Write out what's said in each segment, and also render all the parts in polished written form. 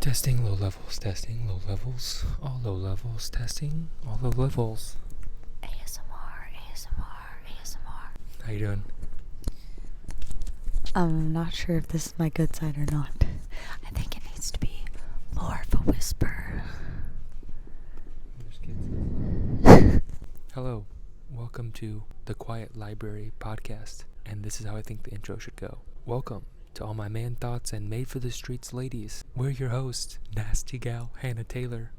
Testing low levels, testing low levels, all low levels, testing all low levels. ASMR. How you doing? I'm not sure if this is my good side or not. I think it needs to be more of a whisper. Hello, welcome to the Quiet Library podcast, and this is how I think the intro should go. Welcome to all my man thoughts and made for the streets ladies. We're your hosts, Nasty Gal Hannah Taylor,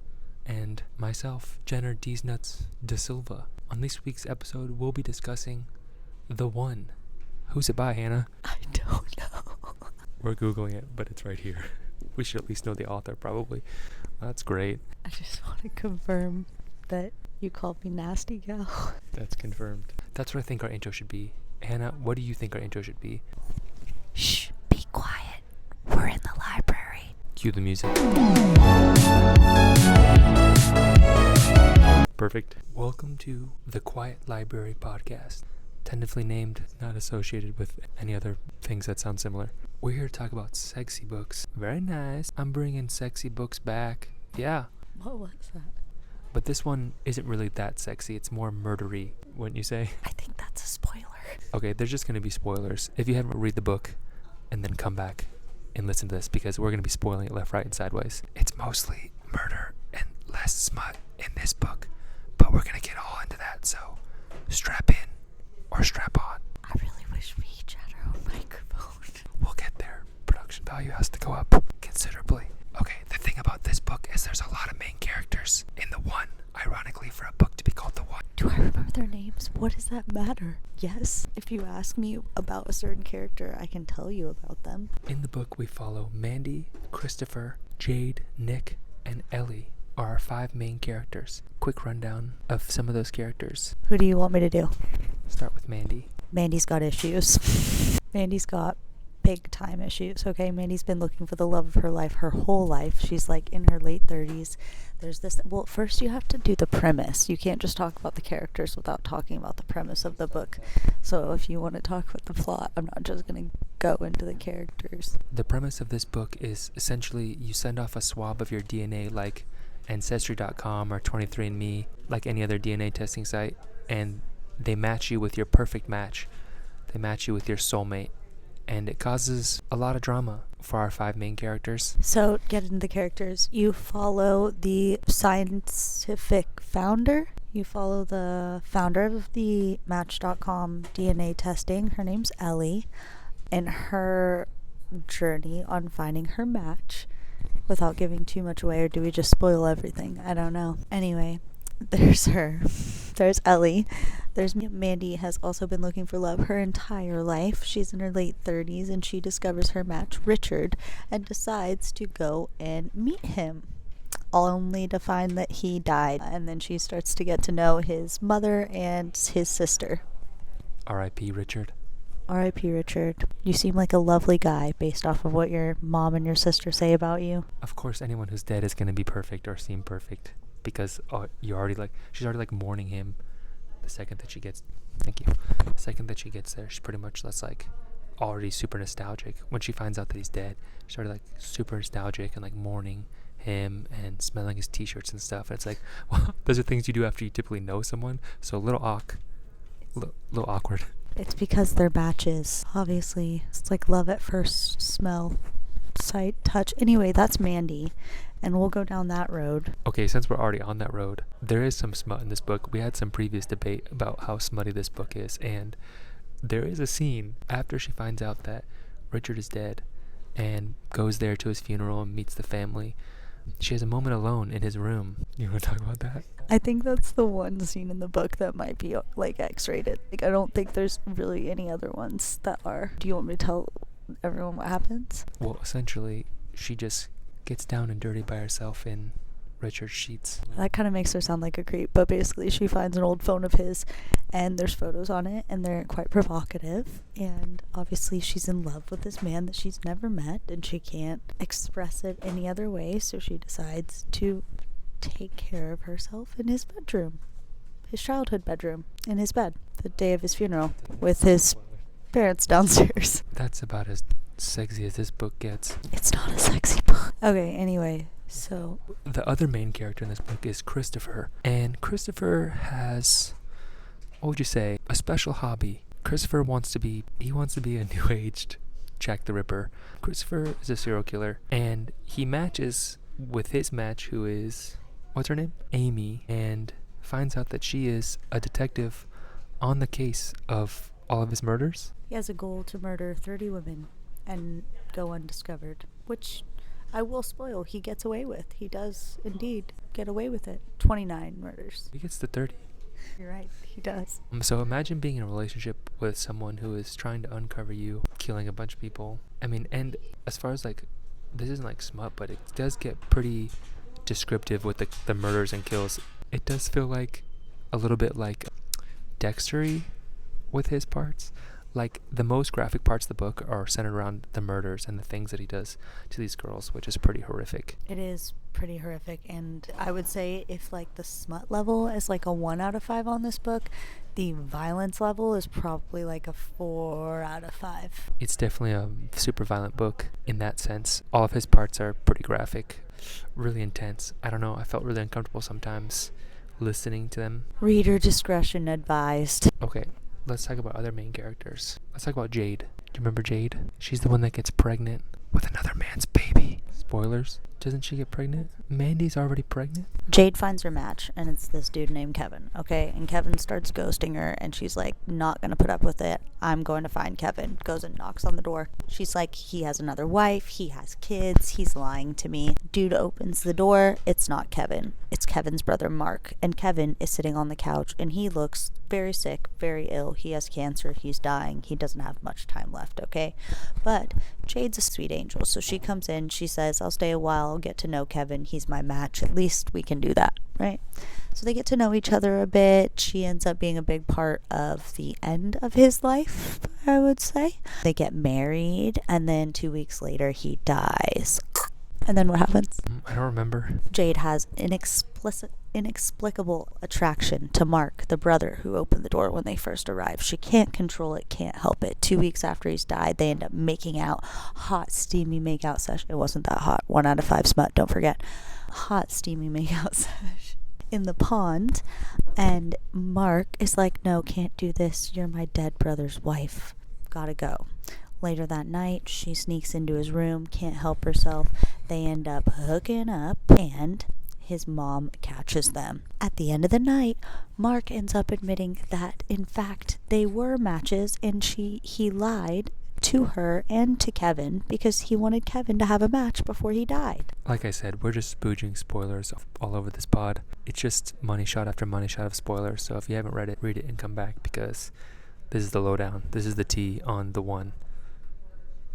and myself, Jenner D's Nuts DaSilva. On this week's episode, we'll be discussing The One. Who's it by, Hannah? I don't know. We're Googling it, but it's right here. We should at least know the author, probably. That's great. I just want to confirm that you called me Nasty Gal. That's confirmed. That's what I think our intro should be. Hannah, what do you think our intro should be? Shh, be quiet. We're in the library. Cue the music. Perfect. Welcome to the Quiet Library podcast. Tentatively named, not associated with any other things that sound similar. We're here to talk about sexy books. Very nice. I'm bringing sexy books back. Yeah. What was that? But this one isn't really that sexy. It's more murdery, wouldn't you say? I think that's a spoiler. Okay, there's just going to be spoilers. If you haven't read the book, and then come back and listen to this, because we're going to be spoiling it left, right, and sideways. It's mostly murder and less smut in this book, but we're going to get all into that, so strap in or strap on. I really wish we each had our own microphone. We'll get there. Production value has to go up considerably. Okay, the thing about this book is there's a lot of main characters in The One. Ironically, for a book to be called The One. Do I remember their names? What does that matter? Yes, if you ask me about a certain character, I can tell you about them. In the book, we follow Mandy, Christopher, Jade, Nick, and Ellie are our 5 main characters. Quick rundown of some of those characters. Who do you want me to do? Start with Mandy. Mandy's got issues. Mandy's got big time issues, okay? Mandy's been looking for the love of her life her whole life. She's like in her late 30s. There's this, well, first you have to do the premise. You can't just talk about the characters without talking about the premise of the book. So if you want to talk about the plot, I'm not just going to go into the characters. The premise of this book is essentially you send off a swab of your DNA like Ancestry.com or 23andMe, like any other DNA testing site, and they match you with your perfect match. They match you with your soulmate. And it causes a lot of drama for our 5 main characters. So, get into the characters. You follow the scientific founder. You follow the founder of the Match.com DNA testing. Her name's Ellie. And her journey on finding her match. Without giving too much away, or do we just spoil everything? I don't know. Anyway, there's her. There's Ellie. There's Mandy, has also been looking for love her entire life. She's in her late 30s and she discovers her match, Richard, and decides to go and meet him, only to find that he died. And then she starts to get to know his mother and his sister. R.I.P. Richard. R.I.P. Richard. You seem like a lovely guy based off of what your mom and your sister say about you. Of course, anyone who's dead is going to be perfect or seem perfect, because she's already mourning him. The second that she gets there, she's pretty much already super nostalgic. When she finds out that he's dead, she's already super nostalgic and mourning him and smelling his t-shirts and stuff. And it's like, well, those are things you do after you typically know someone, so a little awkward. It's because they're matches. Obviously, it's like love at first smell, sight, touch. Anyway, that's Mandy. And we'll go down that road. Okay, since we're already on that road, there is some smut in this book. We had some previous debate about how smutty this book is, and there is a scene after she finds out that Richard is dead and goes there to his funeral and meets the family. She has a moment alone in his room. You want to talk about that? I think that's the one scene in the book that might be X-rated. I don't think there's really any other ones that are. Do you want me to tell everyone what happens? Well, essentially, she just gets down and dirty by herself in Richard's sheets. That kind of makes her sound like a creep, but basically she finds an old phone of his and there's photos on it and they're quite provocative, and obviously she's in love with this man that she's never met and she can't express it any other way, so she decides to take care of herself in his bedroom, his childhood bedroom, in his bed, the day of his funeral, with his parents downstairs. That's about as sexy as this book gets. It's not a sexy book. Okay, anyway, so The other main character in this book is Christopher. And Christopher has, what would you say, a special hobby. Christopher wants to be a new-aged Jack the Ripper. Christopher is a serial killer, and he matches with his match, who is, what's her name? Amy, and finds out that she is a detective on the case of all of his murders. he has a goal to murder 30 women and go undiscovered, which I will spoil, he gets away with. He does indeed get away with it. 29 murders. He gets to 30. You're right, he does. So imagine being in a relationship with someone who is trying to uncover you killing a bunch of people. I mean, and as far as like, this isn't like smut, but it does get pretty descriptive with the murders and kills. It does feel like a little bit like Dexter-y with his parts. Like, the most graphic parts of the book are centered around the murders and the things that he does to these girls, which is pretty horrific. It is pretty horrific, and I would say if like the smut level is like a 1 out of 5 on this book, the violence level is probably like a 4 out of 5. It's definitely a super violent book in that sense. All of his parts are pretty graphic, really intense. I don't know, I felt really uncomfortable sometimes listening to them. Reader discretion advised. Okay, let's talk about other main characters. Let's talk about Jade. Do you remember Jade? She's the one that gets pregnant with another man's baby. Spoilers. Doesn't she get pregnant? Mandy's already pregnant? Jade finds her match, and it's this dude named Kevin, okay? And Kevin starts ghosting her, and she's like, not gonna put up with it. I'm going to find Kevin. Goes and knocks on the door. She's like, he has another wife, he has kids, he's lying to me. Dude opens the door. It's not Kevin. It's Kevin's brother, Mark. And Kevin is sitting on the couch, and he looks very sick, very ill. He has cancer. He's dying. He doesn't have much time left, okay? But Jade's a sweet angel, so she comes in. She says, I'll stay a while. I'll get to know Kevin. He's my match. At least we can do that, right? So they get to know each other a bit. She ends up being a big part of the end of his life, I would say. They get married, and then 2 weeks later, he dies. And then what happens? I don't remember. Jade has inexplicable attraction to Mark, the brother who opened the door when they first arrived. She can't control it, can't help it. 2 weeks after he's died, they end up making out. Hot, steamy makeout session. It wasn't that hot. 1 out of 5 smut, don't forget. Hot, steamy makeout session in the pond. And Mark is like, no, can't do this. You're my dead brother's wife. Gotta go. Later that night, she sneaks into his room, can't help herself. They end up hooking up, and his mom catches them. At the end of the night, Mark ends up admitting that, in fact, they were matches, and he lied to her and to Kevin because he wanted Kevin to have a match before he died. Like I said, we're just spooging spoilers all over this pod. It's just money shot after money shot of spoilers, so if you haven't read it, read it and come back, because this is the lowdown. This is the tea on the one.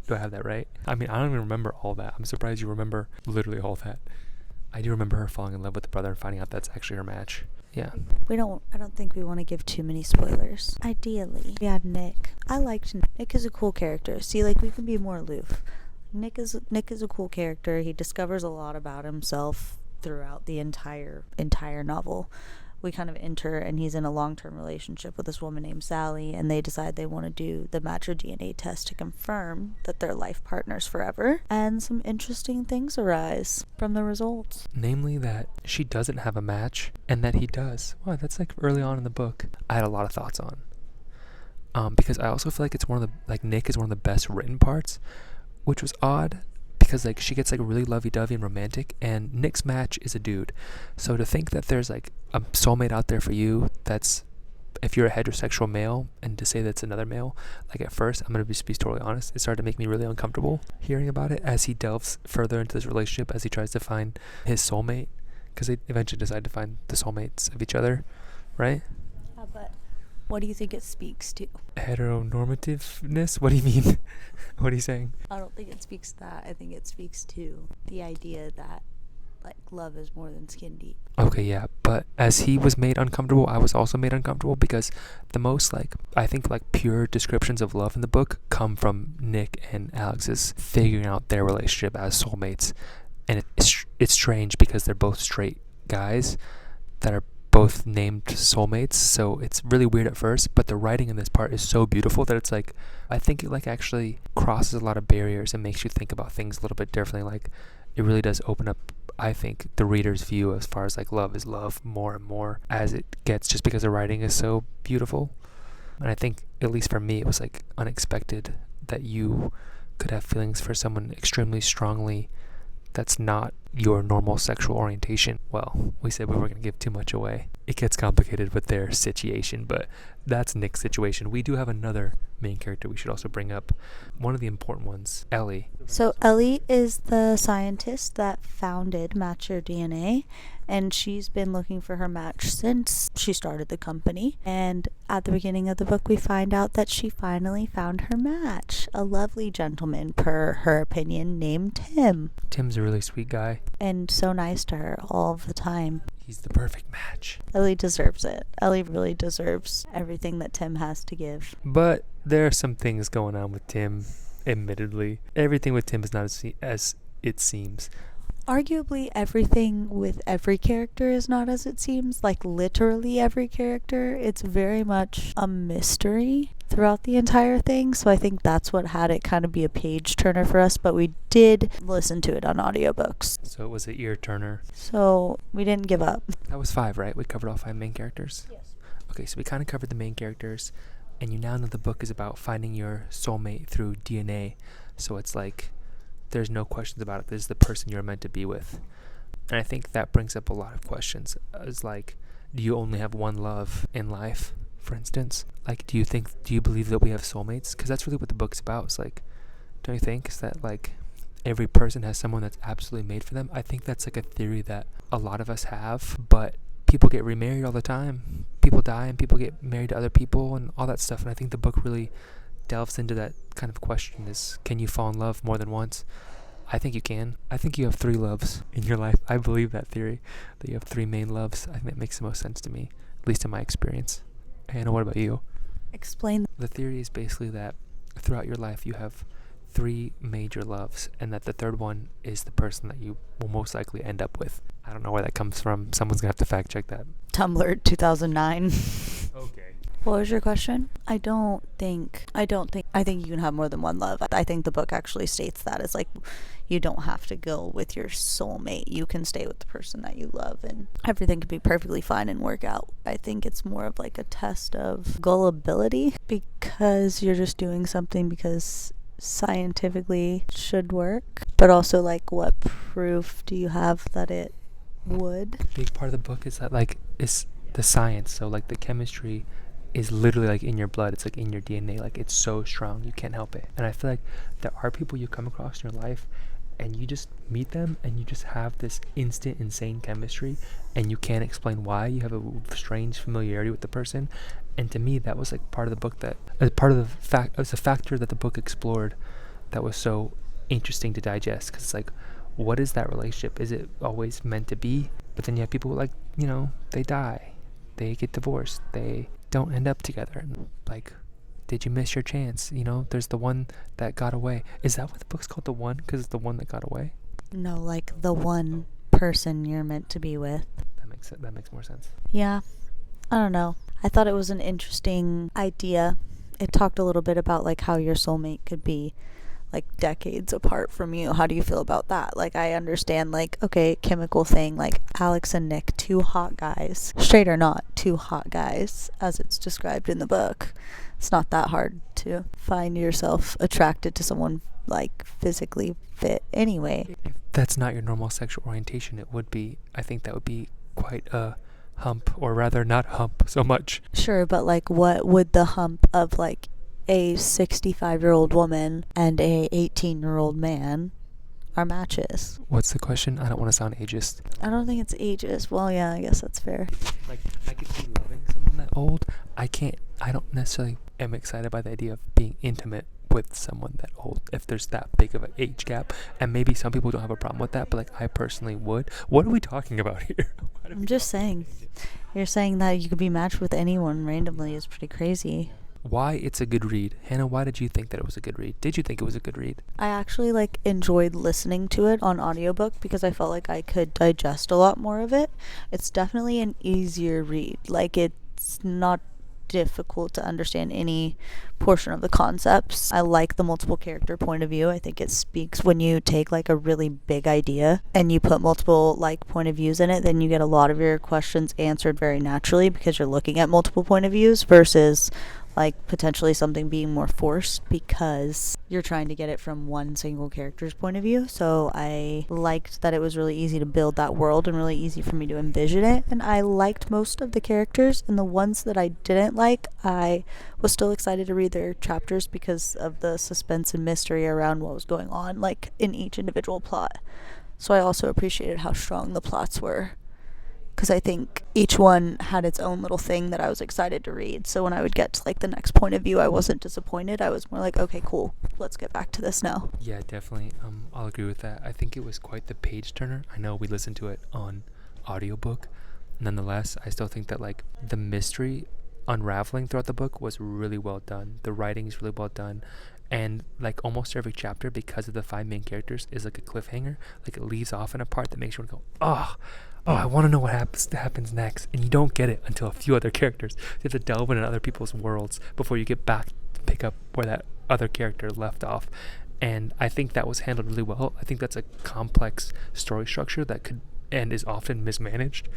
Do I have that right? I mean, I don't even remember all that. I'm surprised you remember literally all that. I do remember her falling in love with the brother and finding out that's actually her match. Yeah. I don't think we want to give too many spoilers. Ideally, we had Nick. I liked Nick. Nick is a cool character. See, like, we can be more aloof. Nick is a cool character. He discovers a lot about himself throughout the entire novel. We kind of enter, and he's in a long-term relationship with this woman named Sally, and they decide they want to do the match or DNA test to confirm that they're life partners forever. And some interesting things arise from the results. Namely that she doesn't have a match, and that he does. Wow, that's like early on in the book. I had a lot of thoughts on. Because I also feel like it's one of the, like, Nick is one of the best written parts, which was odd. Because, like, she gets, like, really lovey-dovey and romantic, and Nick's match is a dude. So to think that there's, like, a soulmate out there for you that's, if you're a heterosexual male, and to say that's another male, like, at first, I'm going to be totally honest, it started to make me really uncomfortable hearing about it as he delves further into this relationship, as he tries to find his soulmate, because they eventually decide to find the soulmates of each other, right? Yeah, but what do you think it speaks to? Heteronormativeness? What do you mean? What are you saying? I don't think it speaks to that. I think it speaks to the idea that, like, love is more than skin deep. Okay, yeah, but as he was made uncomfortable, I was also made uncomfortable, because the most, like, I think, like, pure descriptions of love in the book come from Nick and Alex's figuring out their relationship as soulmates. And it's strange because they're both straight guys that are both named soulmates, so it's really weird at first, but the writing in this part is so beautiful that it's like, I think it like actually crosses a lot of barriers and makes you think about things a little bit differently. Like, it really does open up, I think, the reader's view as far as like love is love more and more as it gets, just because the writing is so beautiful. And I think, at least for me, it was like unexpected that you could have feelings for someone extremely strongly that's not your normal sexual orientation. Well, we said we weren't going to give too much away. It gets complicated with their situation, but that's Nick's situation. We do have another main character we should also bring up. One of the important ones, Ellie. So Ellie is the scientist that founded Match Your DNA, and she's been looking for her match since she started the company. And at the beginning of the book, we find out that she finally found her match, a lovely gentleman, per her opinion, named Tim. Tim's a really sweet guy. And so nice to her all the time. He's the perfect match. Ellie deserves it. Ellie really deserves everything that Tim has to give. But there are some things going on with Tim, admittedly. Everything with Tim is not as it seems. Arguably, everything with every character is not as it seems. Like, literally every character. It's very much a mystery throughout the entire thing. So I think that's what had it kind of be a page turner for us. But we did listen to it on audiobooks. So it was an ear turner. So we didn't give up. That was 5, right? We covered all 5 main characters? Yes. Okay, so we kind of covered the main characters. And you now know the book is about finding your soulmate through DNA. So it's like, there's no questions about it. This is the person you're meant to be with. And I think that brings up a lot of questions. It's like, do you only have one love in life, for instance? Like, do you believe that we have soulmates? Because that's really what the book's about. It's like, don't you think? Is that like every person has someone that's absolutely made for them? I think that's like a theory that a lot of us have, but people get remarried all the time. People die and people get married to other people and all that stuff. And I think the book really delves into that kind of question is, can you fall in love more than once? I think you can. I think you have 3 loves in your life. I believe that theory, that you have 3 main loves. I think that makes the most sense to me, at least in my experience. Hannah, what about you? Explain. The theory is basically that throughout your life you have 3 major loves, and that the third one is the person that you will most likely end up with. I don't know where that comes from. Someone's gonna have to fact check that. Tumblr 2009. Okay. What was your question? I think you can have more than one love. I think the book actually states that. It's like, you don't have to go with your soulmate. You can stay with the person that you love, and everything can be perfectly fine and work out. I think it's more of like a test of gullibility, because you're just doing something because scientifically it should work. But also, like, what proof do you have that it would? A big part of the book is that, like, is the science. So, like, the chemistry is literally like in your blood. It's like in your DNA. Like, it's so strong, you can't help it. And I feel like there are people you come across in your life and you just meet them and you just have this instant insane chemistry and you can't explain why. You have a strange familiarity with the person. And to me, that was like part of the book, that as part of the fact, it was a factor that the book explored that was so interesting to digest. Because it's like, what is that relationship? Is it always meant to be? But then you have people who, like, you know, they die, they get divorced, they don't end up together. Like, did you miss your chance? You know, there's the one that got away. Is that what the book's called, The One? Because it's the one that got away? No, like the one person you're meant to be with. That makes more sense. Yeah, I don't know. I thought it was an interesting idea. It talked a little bit about like how your soulmate could be like decades apart from you. How do you feel about that? Like, I understand, like, okay, chemical thing, like Alex and Nick, 2 hot guys, straight or not, 2 hot guys, as it's described in the book. It's not that hard to find yourself attracted to someone like physically fit anyway. If that's not your normal sexual orientation, it would be, I think that would be quite a hump, or rather not hump so much. Sure, but like, what would the hump of like a 65-year-old woman and a 18-year-old man are matches? What's the question? I don't want to sound ageist. I don't think it's ageist. Well, yeah, I guess that's fair. Like, I could see loving someone that old. I don't necessarily am excited by the idea of being intimate with someone that old, if there's that big of an age gap. And maybe some people don't have a problem with that, but like, I personally would. What are we talking about here? I'm just saying. You're saying that you could be matched with anyone randomly is pretty crazy. why it's a good read. Hannah, why did you think that it was a good read? Did you think it was a good read? I actually enjoyed listening to it on audiobook because I felt like I could digest a lot more of it. It's definitely an easier read. It's not difficult to understand any portion of the concepts. I like the multiple character point of view. I think it speaks when you take a really big idea and you put multiple point of views in it, then you get a lot of your questions answered very naturally because you're looking at multiple point of views versus potentially something being more forced because you're trying to get it from one single character's point of view. So I liked that it was really easy to build that world and really easy for me to envision it. And I liked most of the characters, and the ones that I didn't like, I was still excited to read their chapters because of the suspense and mystery around what was going on, in each individual plot. So I also appreciated how strong the plots were, because I think each one had its own little thing that I was excited to read. So when I would get to the next point of view, I wasn't disappointed. I was more okay, cool, let's get back to this now. Yeah, definitely. I'll agree with that. I think it was quite the page turner. I know we listened to it on audiobook. Nonetheless, I still think that the mystery unraveling throughout the book was really well done. The writing is really well done. And almost every chapter, because of the 5 main characters, is a cliffhanger. It leaves off in a part that makes you go, oh, I want to know what happens next. And you don't get it until a few other characters. You have to delve into other people's worlds before you get back to pick up where that other character left off. And I think that was handled really well. I think that's a complex story structure that could and is often mismanaged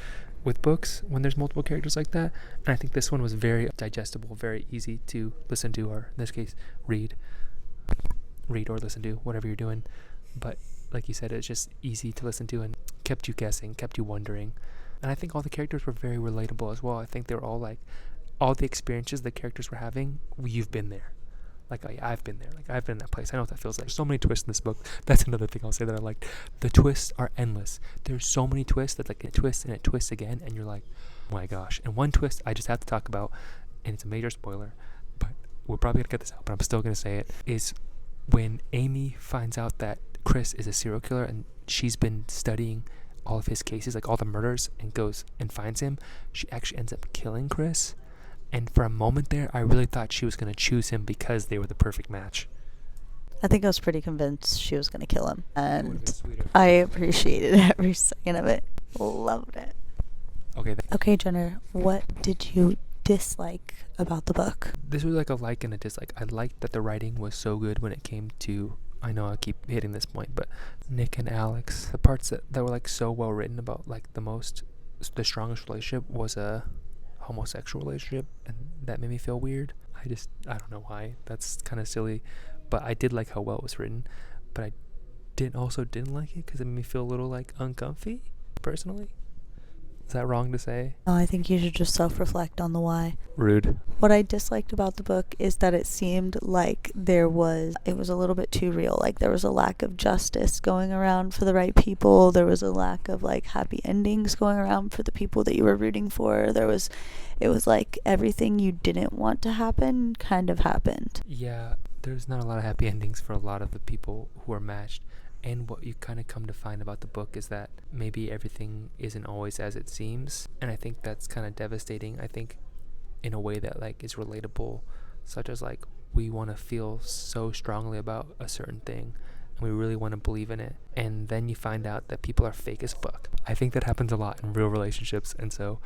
with books when there's multiple characters like that. And I think this one was very digestible, very easy to listen to, or in this case, read or listen to, whatever you're doing. But like you said, it's just easy to listen to and kept you guessing, kept you wondering. And I think all the characters were very relatable as well. I think they were all all the experiences the characters were having, you've been there. I've been there. I've been in that place. I know what that feels like. There's so many twists in this book. That's another thing I'll say that I liked. The twists are endless. There's so many twists that it twists and it twists again, and you're like, oh my gosh. And one twist I just have to talk about, and it's a major spoiler, but we're probably going to cut this out, but I'm still going to say it, is when Amy finds out that Chris is a serial killer and she's been studying all of his cases, all the murders, and goes and finds him, she actually ends up killing Chris. And for a moment there, I really thought she was going to choose him because they were the perfect match. I think I was pretty convinced she was going to kill him. And I appreciated every second of it. Loved it. Okay, Jenner, what did you dislike about the book? This was a like and a dislike. I liked that the writing was so good when it came to, I know I keep hitting this point, but Nick and Alex, the parts that were so well written about the strongest relationship was a homosexual relationship, and that made me feel weird. I don't know why. That's kind of silly, but I did like how well it was written, but I didn't like it because it made me feel a little uncomfy personally. Is that wrong to say? No, I think you should just self-reflect on the why. Rude. What I disliked about the book is that it seemed like it was a little bit too real. There was a lack of justice going around for the right people. There was a lack of happy endings going around for the people that you were rooting for. It was everything you didn't want to happen kind of happened. Yeah, there's not a lot of happy endings for a lot of the people who are matched. And what you kind of come to find about the book is that maybe everything isn't always as it seems. And I think that's kind of devastating. I think in a way that is relatable, such as we want to feel so strongly about a certain thing and we really want to believe in it. And then you find out that people are fake as fuck. I think that happens a lot in real relationships. And so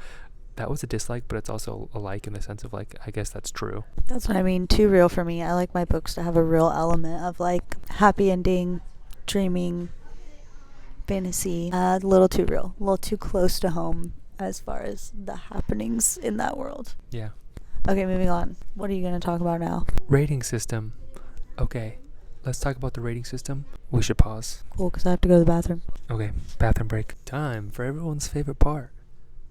that was a dislike, but it's also a like in the sense of I guess that's true. That's what I mean. Too real for me. I like my books to have a real element of happy ending, dreaming, fantasy, a little too real, a little too close to home as far as the happenings in that world. Yeah. Okay, moving on. What are you going to talk about now? Rating system. Okay, let's talk about the rating system. We should pause. Cool, because I have to go to the bathroom. Okay, bathroom break. Time for everyone's favorite part,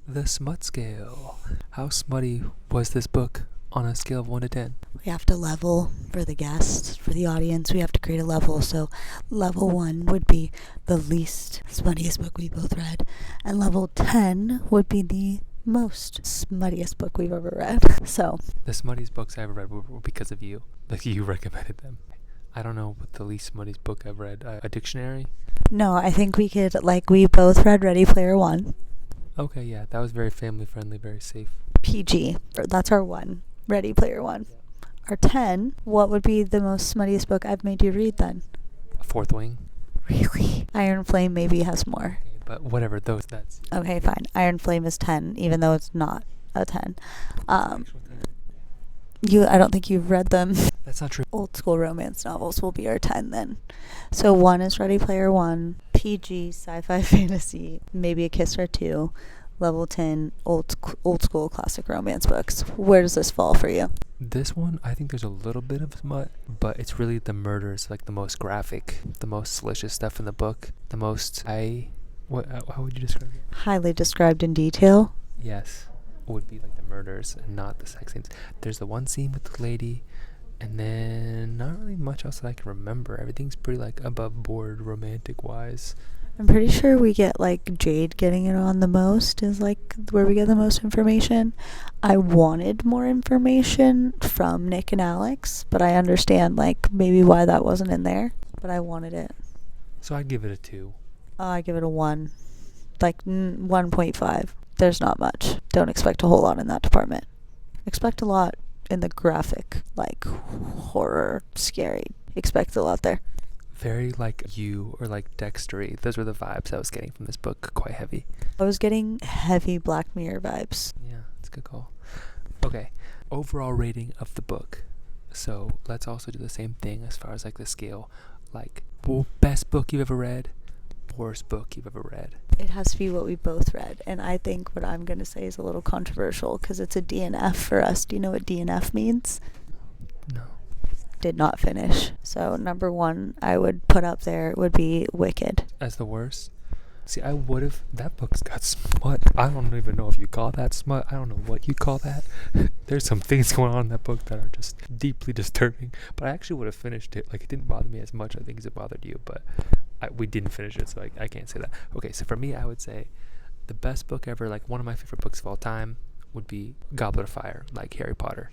the smut scale. How smutty was this book on a scale of 1 to 10? We have to level for the guests, for the audience. We have to create a level. So level 1 would be the least smuttiest book we both read. And level 10 would be the most smuttiest book we've ever read. So the smuttiest books I ever read were because of you. You recommended them. I don't know what the least smuttiest book I've read. A dictionary? No, I think we could, we both read Ready Player One. Okay, yeah. That was very family friendly, very safe. PG. That's our one. Ready Player One. are 10, what would be the most smuttiest book I've made you read then? Fourth Wing. Really? Iron Flame maybe has more. Okay, but whatever, that's... Okay, fine. Iron Flame is 10, even though it's not a 10. I don't think you've read them. That's not true. Old school romance novels will be our 10 then. So 1 is Ready Player One, PG, sci-fi fantasy, maybe a kiss or two. Level 10, old school classic romance books. Where does this fall for you? This one, I think there's a little bit of smut, but it's really the murders, like the most graphic, the most salacious stuff in the book, the most, how would you describe it? Highly described in detail. Yes, would be like the murders and not the sex scenes. There's the one scene with the lady, and then not really much else that I can remember. Everything's pretty like above board romantic wise. I'm pretty sure we get like Jade getting it on the most is like where we get the most information. I wanted more information from Nick and Alex, but I understand like maybe why that wasn't in there, but I wanted it. So I'd give it a 2. I give it a 1, like 1.5. There's not much. Don't expect a whole lot in that department. Expect a lot in the graphic, like horror, scary. Expect a lot there. Very like You or like Dextery. Those were the vibes I was getting from this book. Quite heavy. I was getting heavy Black Mirror vibes. Yeah, that's a good call. Okay, overall rating of the book. So let's also do the same thing as far as like the scale. Like, best book you've ever read, worst book you've ever read. It has to be what we both read, and I think what I'm going to say is a little controversial because it's a DNF for us. Do you know what DNF means? No. Did not finish. So number 1 I would put up there would be Wicked. As the worst? See, I would have... That book's got smut. I don't even know if you call that smut. I don't know what you call that. There's some things going on in that book that are just deeply disturbing. But I actually would have finished it. Like, it didn't bother me as much, I think, as it bothered you. But we didn't finish it, so I can't say that. Okay, so for me, I would say the best book ever, like one of my favorite books of all time, would be Goblet of Fire, like Harry Potter.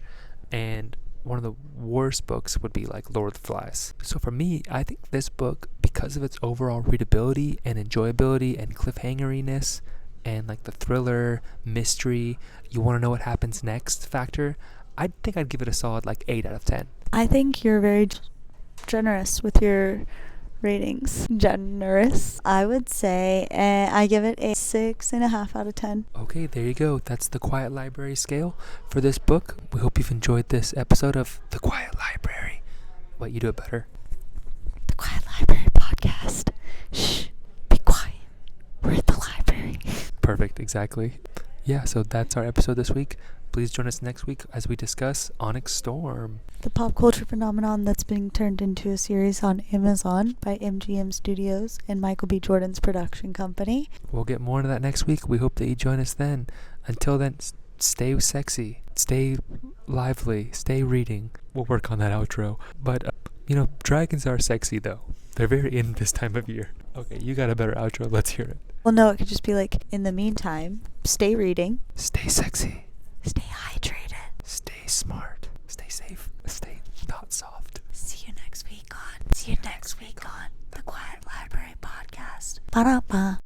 And one of the worst books would be like Lord of the Flies. So for me, I think this book, because of its overall readability and enjoyability and cliffhangeriness and like the thriller, mystery, you want to know what happens next factor, I think I'd give it a solid like 8 out of 10. I think you're very generous with your ratings. Generous. I would say I give it a 6.5 out of 10. Okay, there you go. That's the Quiet Library scale for this book. We hope you've enjoyed this episode of The Quiet Library. Wait, you do it better. The Quiet Library podcast. Shh, be quiet. We're at the library. Perfect, exactly. Yeah, so that's our episode this week. Please join us next week as we discuss Onyx Storm, the pop culture phenomenon that's being turned into a series on Amazon by MGM Studios and Michael B. Jordan's production company. We'll get more into that next week. We hope that you join us then. Until then, stay sexy, stay lively, stay reading. We'll work on that outro. But, dragons are sexy, though. They're very in this time of year. Okay, you got a better outro. Let's hear it. Well, no, it could just be like, in the meantime, stay reading. Stay sexy. Stay hydrated. Stay smart. Stay safe. Stay not soft. See you next week on The Quiet Library Podcast. Ba-da-ba.